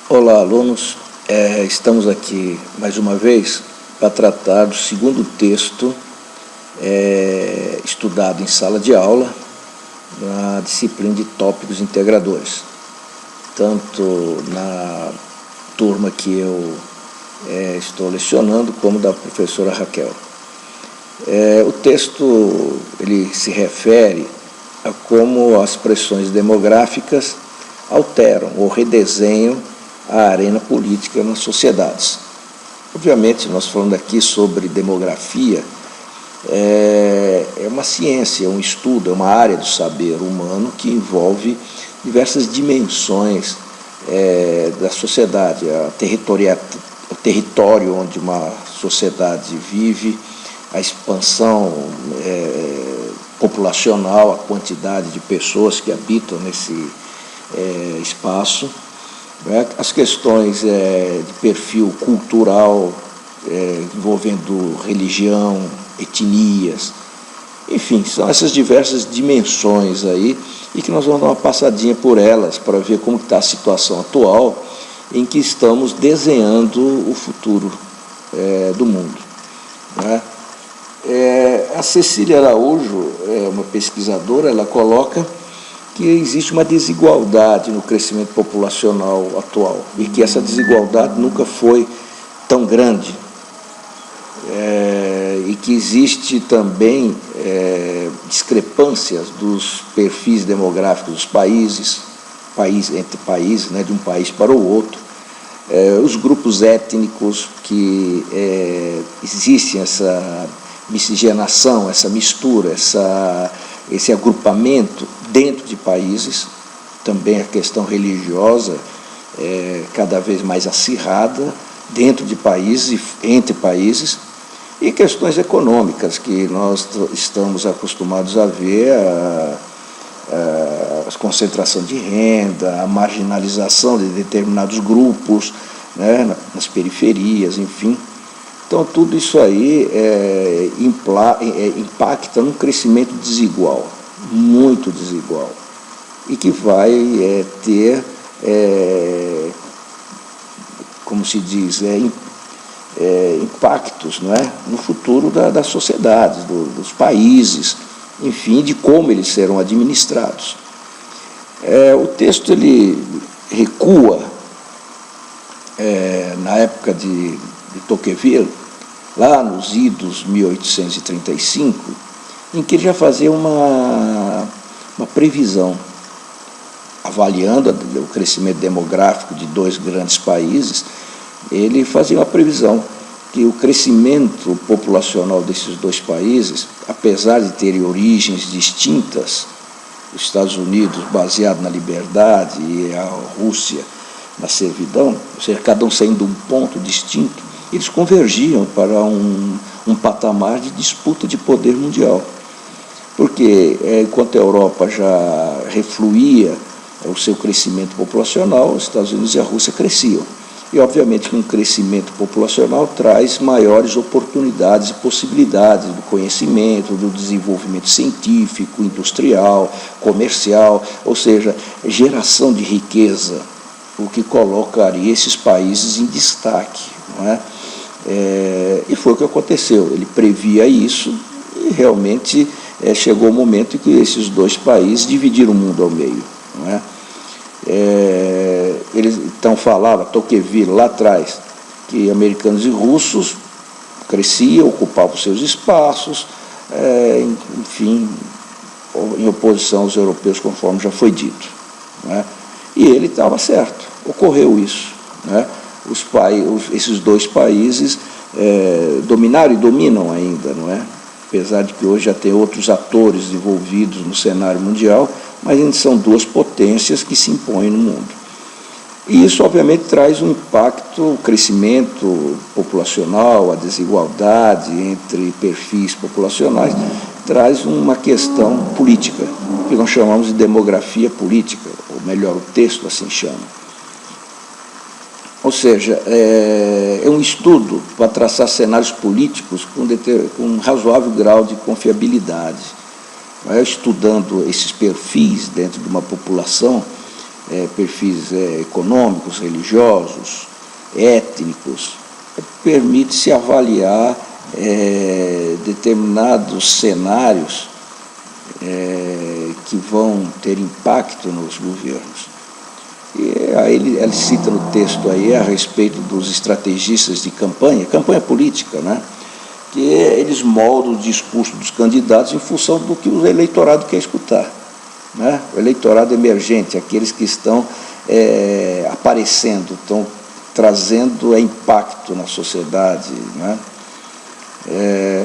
Olá, alunos. Estamos aqui mais uma vez para tratar do segundo texto estudado em sala de aula na disciplina de tópicos integradores, tanto na turma que eu estou lecionando como da professora Raquel. O texto ele se refere a como as pressões demográficas alteram ou redesenham a arena política nas sociedades. Obviamente, nós falando aqui sobre demografia, é uma ciência, um estudo, é uma área do saber humano que envolve diversas dimensões da sociedade, o território onde uma sociedade vive, a expansão populacional, a quantidade de pessoas que habitam nesse espaço, as questões de perfil cultural, envolvendo religião, etnias, enfim, são essas diversas dimensões aí, e que nós vamos dar uma passadinha por elas para ver como está a situação atual em que estamos desenhando o futuro do mundo. A Cecília Araújo, uma pesquisadora, ela coloca que existe uma desigualdade no crescimento populacional atual e que essa desigualdade nunca foi tão grande, e que existe também discrepâncias dos perfis demográficos dos países entre países, de um país para o outro, os grupos étnicos que existem essa miscigenação, essa mistura, esse agrupamento dentro de países, também a questão religiosa cada vez mais acirrada dentro de países e entre países, e questões econômicas que nós estamos acostumados a ver, a concentração de renda, a marginalização de determinados grupos, nas periferias, enfim. Então, tudo isso aí impacta num crescimento desigual, muito desigual, e que vai ter, como se diz, impactos no futuro das sociedades, dos países, enfim, de como eles serão administrados. O texto ele recua na época de Tocqueville, lá nos idos 1835, em que ele já fazia uma previsão, avaliando o crescimento demográfico de dois grandes países. Ele fazia uma previsão que o crescimento populacional desses dois países, apesar de terem origens distintas, os Estados Unidos baseado na liberdade e a Rússia na servidão, ou seja, cada um saindo de um ponto distinto, eles convergiam para um patamar de disputa de poder mundial. Porque, enquanto a Europa já refluía o seu crescimento populacional, os Estados Unidos e a Rússia cresciam. E, obviamente, que um crescimento populacional traz maiores oportunidades e possibilidades do conhecimento, do desenvolvimento científico, industrial, comercial, ou seja, geração de riqueza, o que colocaria esses países em destaque, não é? E foi o que aconteceu. Ele previa isso e realmente chegou o momento em que esses dois países dividiram o mundo ao meio, não é? Ele então falava, Tocqueville lá atrás, que americanos e russos cresciam, ocupavam seus espaços, enfim, em oposição aos europeus, conforme já foi dito, não é? E ele estava certo, ocorreu isso, não é? Esses dois países dominaram e dominam ainda, não é? Apesar de que hoje já tem outros atores envolvidos no cenário mundial, mas ainda são duas potências que se impõem no mundo. E isso, obviamente, traz um impacto, o crescimento populacional, a desigualdade entre perfis populacionais, traz uma questão política, que nós chamamos de demografia política, ou melhor, o texto assim chama. Ou seja, é um estudo para traçar cenários políticos com um razoável grau de confiabilidade. Estudando esses perfis dentro de uma população, perfis econômicos, religiosos, étnicos, permite-se avaliar determinados cenários que vão ter impacto nos governos. E aí ele cita no texto aí a respeito dos estrategistas de campanha política, né? Que eles moldam o discurso dos candidatos em função do que o eleitorado quer escutar, né? O eleitorado emergente, aqueles que estão aparecendo, estão trazendo impacto na sociedade, né?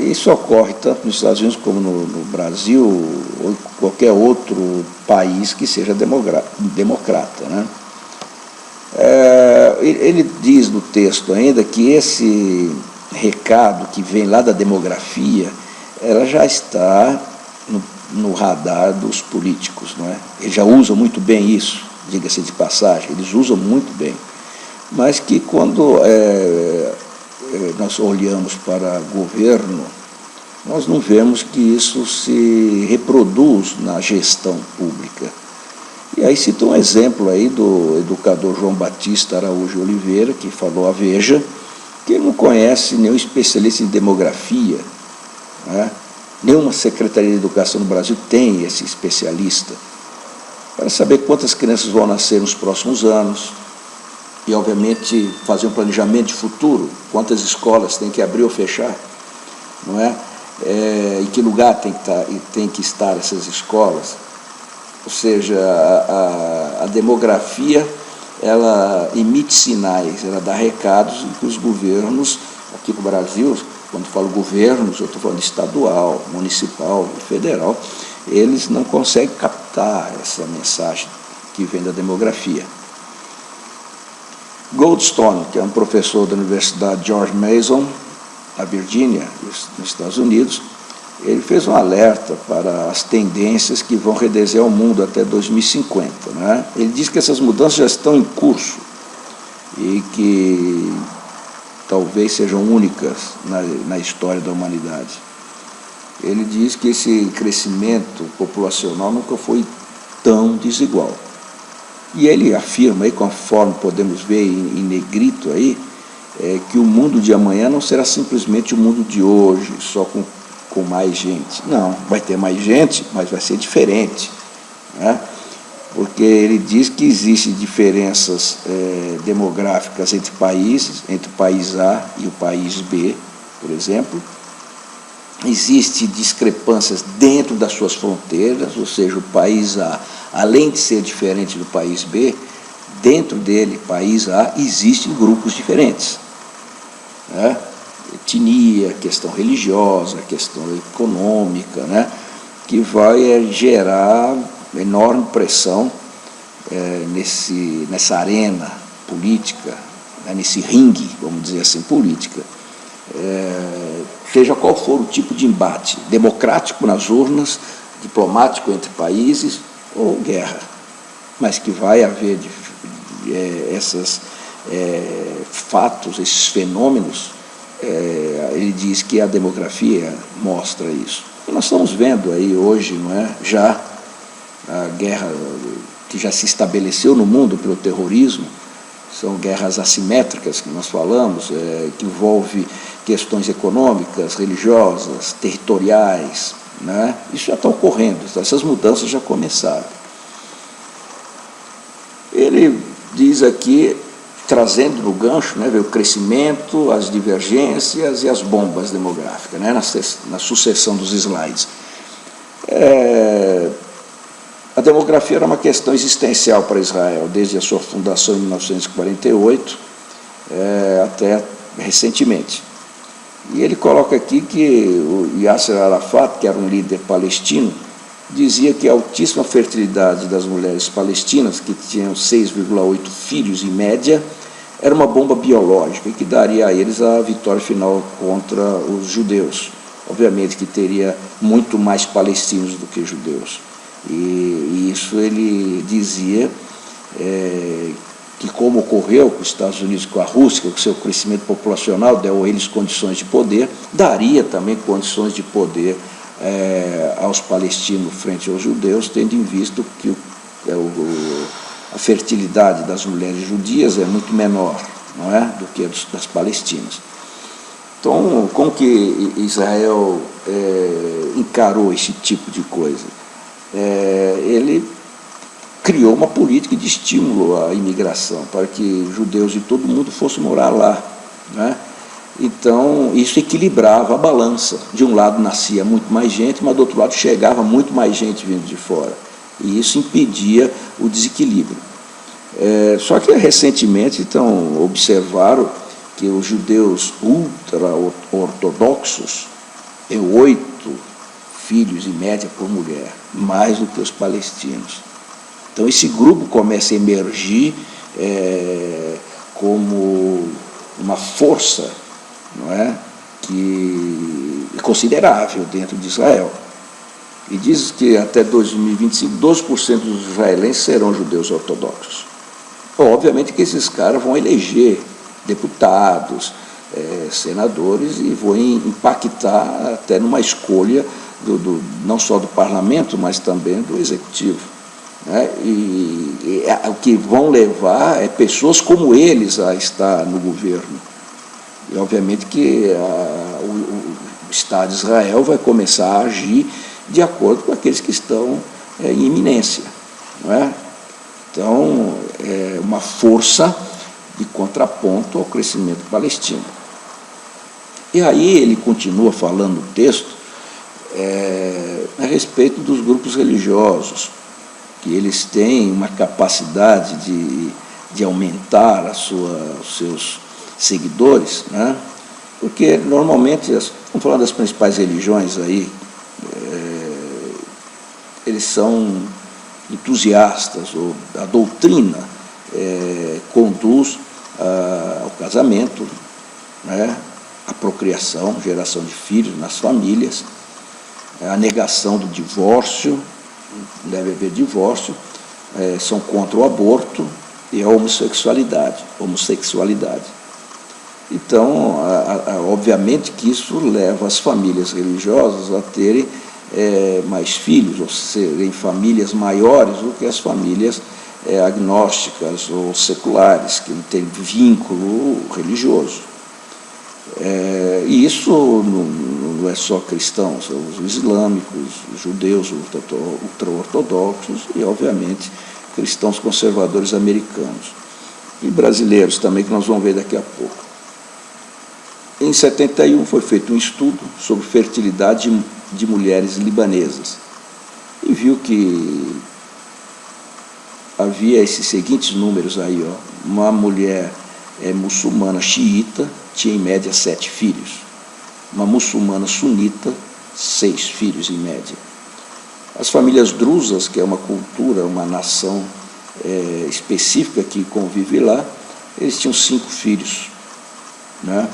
Isso ocorre tanto nos Estados Unidos como no Brasil ou em qualquer outro país que seja democrata, né? Ele diz no texto ainda que esse recado que vem lá da demografia, ela já está no radar dos políticos, não é? Eles já usam muito bem isso, diga-se de passagem, eles usam muito bem, mas que quando nós olhamos para governo, nós não vemos que isso se reproduz na gestão pública. E aí cita um exemplo aí do educador João Batista Araújo Oliveira, que falou à Veja, que ele não conhece nenhum especialista em demografia, né? Nenhuma Secretaria de Educação no Brasil tem esse especialista, para saber quantas crianças vão nascer nos próximos anos, e, obviamente, fazer um planejamento de futuro, quantas escolas tem que abrir ou fechar, não é? Em que lugar tem que estar essas escolas. Ou seja, a demografia, ela emite sinais, ela dá recados em que os governos, aqui no Brasil, quando falo governos, eu estou falando estadual, municipal e federal, eles não conseguem captar essa mensagem que vem da demografia. Goldstone, que é um professor da Universidade George Mason, na Virgínia, nos Estados Unidos, ele fez um alerta para as tendências que vão redesenhar o mundo até 2050. Né? Ele diz que essas mudanças já estão em curso e que talvez sejam únicas na história da humanidade. Ele diz que esse crescimento populacional nunca foi tão desigual. E ele afirma, aí, conforme podemos ver em negrito aí, que o mundo de amanhã não será simplesmente o mundo de hoje, só com mais gente. Não, vai ter mais gente, mas vai ser diferente, né? Porque ele diz que existem diferenças demográficas entre países, entre o país A e o país B, por exemplo. Existem discrepâncias dentro das suas fronteiras, ou seja, o país A, além de ser diferente do país B, dentro dele, país A, existem grupos diferentes, né? Etnia, questão religiosa, questão econômica, né? Que vai gerar enorme pressão nessa arena política, né? Nesse ringue, vamos dizer assim, política. Seja qual for o tipo de embate, democrático nas urnas, diplomático entre países ou guerra, mas que vai haver esses fatos, esses fenômenos. Ele diz que a demografia mostra isso. E nós estamos vendo aí hoje, não é, já a guerra que já se estabeleceu no mundo pelo terrorismo. São guerras assimétricas que nós falamos, que envolve questões econômicas, religiosas, territoriais, né? Isso já está ocorrendo, essas mudanças já começaram. Ele diz aqui, trazendo no gancho, né, o crescimento, as divergências e as bombas demográficas, né, na sucessão dos slides. A demografia era uma questão existencial para Israel, desde a sua fundação em 1948 até recentemente. E ele coloca aqui que o Yasser Arafat, que era um líder palestino, dizia que a altíssima fertilidade das mulheres palestinas, que tinham 6,8 filhos em média, era uma bomba biológica e que daria a eles a vitória final contra os judeus. Obviamente que teria muito mais palestinos do que judeus. E isso ele dizia que, como ocorreu com os Estados Unidos, com a Rússia, com o seu crescimento populacional, deu a eles condições de poder, daria também condições de poder aos palestinos frente aos judeus, tendo em vista que a fertilidade das mulheres judias é muito menor, não é, do que a das palestinas. Então, como que Israel encarou esse tipo de coisa? Ele criou uma política de estímulo à imigração, para que judeus de todo mundo fossem morar lá, né? Então, isso equilibrava a balança. De um lado nascia muito mais gente, mas do outro lado chegava muito mais gente vindo de fora. E isso impedia o desequilíbrio. Só que recentemente então, observaram que os judeus ultra-ortodoxos têm 8 filhos em média por mulher, mais do que os palestinos. Então esse grupo começa a emergir como uma força, não é, que é considerável dentro de Israel. E diz que até 2025, 12% dos israelenses serão judeus ortodoxos. Obviamente que esses caras vão eleger deputados, senadores, e vão impactar até numa escolha não só do parlamento, mas também do executivo, né? E o que vão levar é pessoas como eles a estar no governo. E obviamente que o Estado de Israel vai começar a agir de acordo com aqueles que estão em iminência, não é? Então, é uma força de contraponto ao crescimento palestino. E aí ele continua falando no texto a respeito dos grupos religiosos, que eles têm uma capacidade de aumentar os seus seguidores, né? Porque normalmente, vamos falar das principais religiões aí, eles são entusiastas, ou a doutrina conduz ao casamento, né? A procriação, geração de filhos nas famílias, a negação do divórcio, deve haver divórcio, são contra o aborto e a homossexualidade. Então, obviamente que isso leva as famílias religiosas a terem mais filhos, ou serem famílias maiores do que as famílias agnósticas ou seculares, que não têm vínculo religioso. E isso não é só cristãos, são os islâmicos, os judeus ultra-ortodoxos e, obviamente, cristãos conservadores americanos. E brasileiros também, que nós vamos ver daqui a pouco. Em 71 foi feito um estudo sobre fertilidade de mulheres libanesas e viu que havia esses seguintes números aí, ó. Uma mulher muçulmana xiita tinha em média 7 filhos, uma muçulmana sunita 6 filhos em média. As famílias druzas, que é uma cultura, uma nação específica que convive lá, eles tinham 5 filhos, né?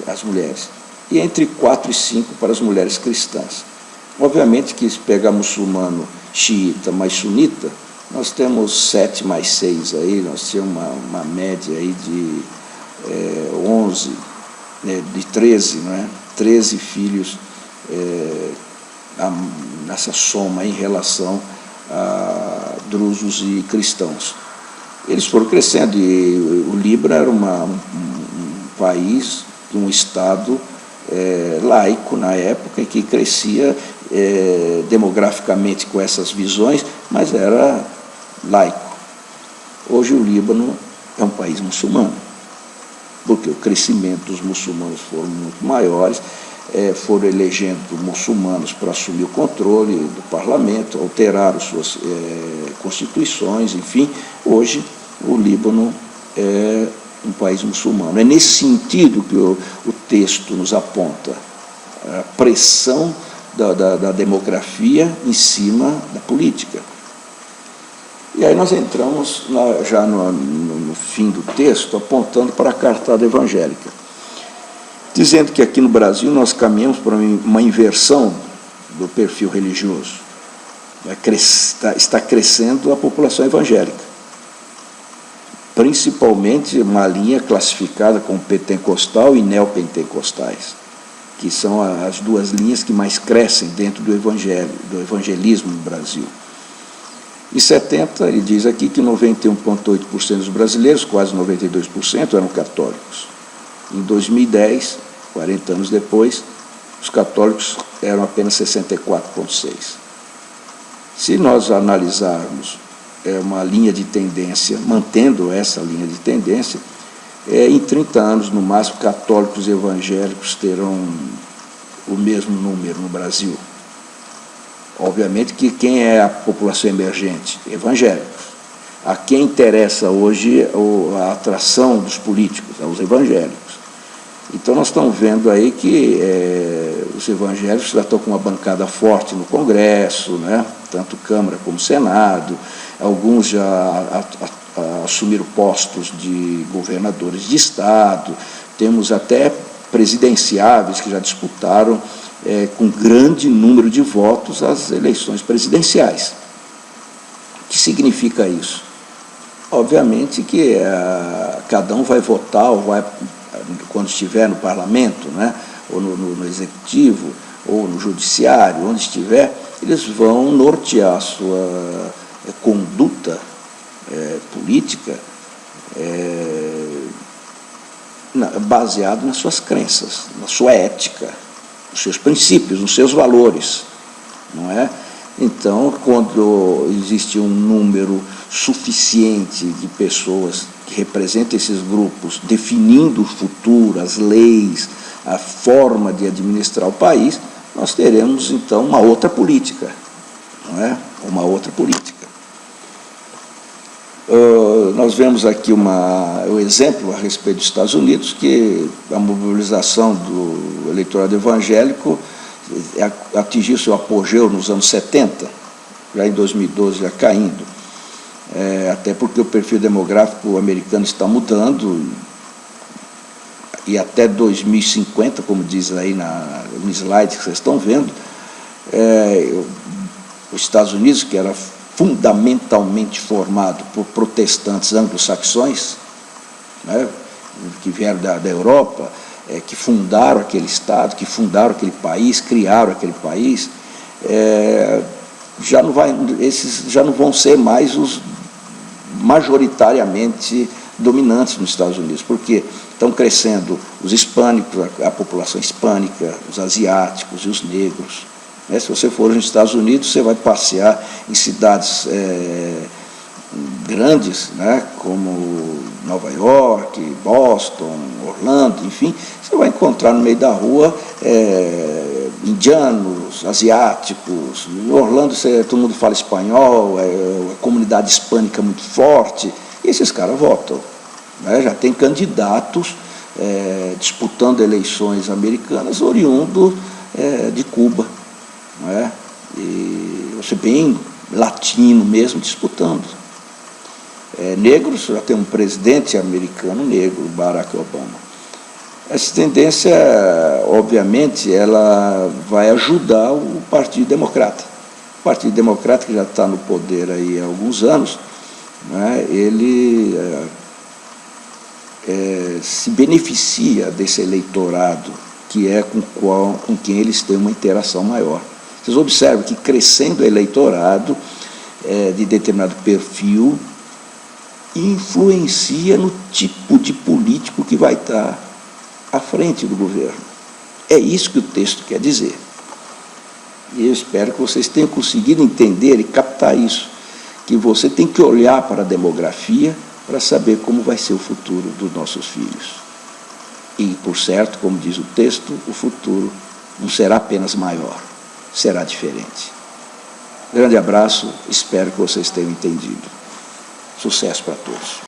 As mulheres, e entre 4 e 5 para as mulheres cristãs. Obviamente que se pegar muçulmano xiita mais sunita, nós temos 7 mais 6 aí, nós temos uma média aí de 11, de 13, não é? 13 filhos nessa soma em relação a drusos e cristãos. Eles foram crescendo, e o Líbano era um país, um Estado laico na época, que crescia demograficamente com essas visões, mas era laico. Hoje o Líbano é um país muçulmano, porque o crescimento dos muçulmanos foram muito maiores, foram elegendo muçulmanos para assumir o controle do parlamento, alteraram suas constituições, enfim. Hoje o Líbano é um país muçulmano. É nesse sentido que o texto nos aponta a pressão da demografia em cima da política. E aí nós entramos já no fim do texto, apontando para a cartada evangélica, dizendo que aqui no Brasil nós caminhamos para uma inversão do perfil religioso. Está crescendo a população evangélica, principalmente uma linha classificada como pentecostal e neopentecostais, que são as duas linhas que mais crescem dentro do evangelismo no Brasil. Em 70, ele diz aqui que 91,8% dos brasileiros, quase 92%, eram católicos. Em 2010, 40 anos depois, os católicos eram apenas 64,6%. Se nós analisarmos uma linha de tendência, mantendo essa linha de tendência, em 30 anos, no máximo, católicos e evangélicos terão o mesmo número no Brasil. Obviamente que quem é a população emergente? Evangélicos. A quem interessa hoje a atração dos políticos? Aos evangélicos. Então nós estamos vendo aí que os evangélicos já estão com uma bancada forte no Congresso, né? Tanto Câmara como Senado, alguns já assumiram postos de governadores de Estado, temos até presidenciáveis que já disputaram com grande número de votos as eleições presidenciais. O que significa isso? Obviamente que cada um vai votar, ou vai, quando estiver no parlamento, né, ou no executivo, ou no judiciário, onde estiver, eles vão nortear a sua conduta política baseado nas suas crenças, na sua ética, nos seus princípios, nos seus valores, não é? Então, quando existe um número suficiente de pessoas que representam esses grupos, definindo o futuro, as leis, a forma de administrar o país, nós teremos, então, uma outra política, não é? Uma outra política. Nós vemos aqui um exemplo a respeito dos Estados Unidos, que a mobilização do eleitorado evangélico atingiu seu apogeu nos anos 70, já em 2012 já caindo, até porque o perfil demográfico americano está mudando, e até 2050, como diz aí no slide que vocês estão vendo, os Estados Unidos, que era fundamentalmente formado por protestantes anglo-saxões, né, que vieram da Europa, que fundaram aquele Estado, que fundaram aquele país, criaram aquele país, esses já não vão ser mais os majoritariamente dominantes nos Estados Unidos, porque estão crescendo os hispânicos, a população hispânica, os asiáticos e os negros. Se você for nos Estados Unidos, você vai passear em cidades grandes, né, como Nova York, Boston, Orlando, enfim, você vai encontrar no meio da rua indianos, asiáticos. Em Orlando todo mundo fala espanhol, a comunidade hispânica muito forte, e esses caras votam. Né, já tem candidatos disputando eleições americanas oriundo de Cuba. Não é? E você bem latino mesmo disputando. Negros, já tem um presidente americano negro, Barack Obama. Essa tendência, obviamente, ela vai ajudar o Partido Democrata. O Partido Democrata, que já está no poder aí há alguns anos, né, ele se beneficia desse eleitorado, que é com quem eles têm uma interação maior. Vocês observam que crescendo o eleitorado de determinado perfil influencia no tipo de político que vai estar à frente do governo. É isso que o texto quer dizer. E eu espero que vocês tenham conseguido entender e captar isso, que você tem que olhar para a demografia para saber como vai ser o futuro dos nossos filhos. E, por certo, como diz o texto, o futuro não será apenas maior, será diferente. Grande abraço, espero que vocês tenham entendido. Sucesso para todos.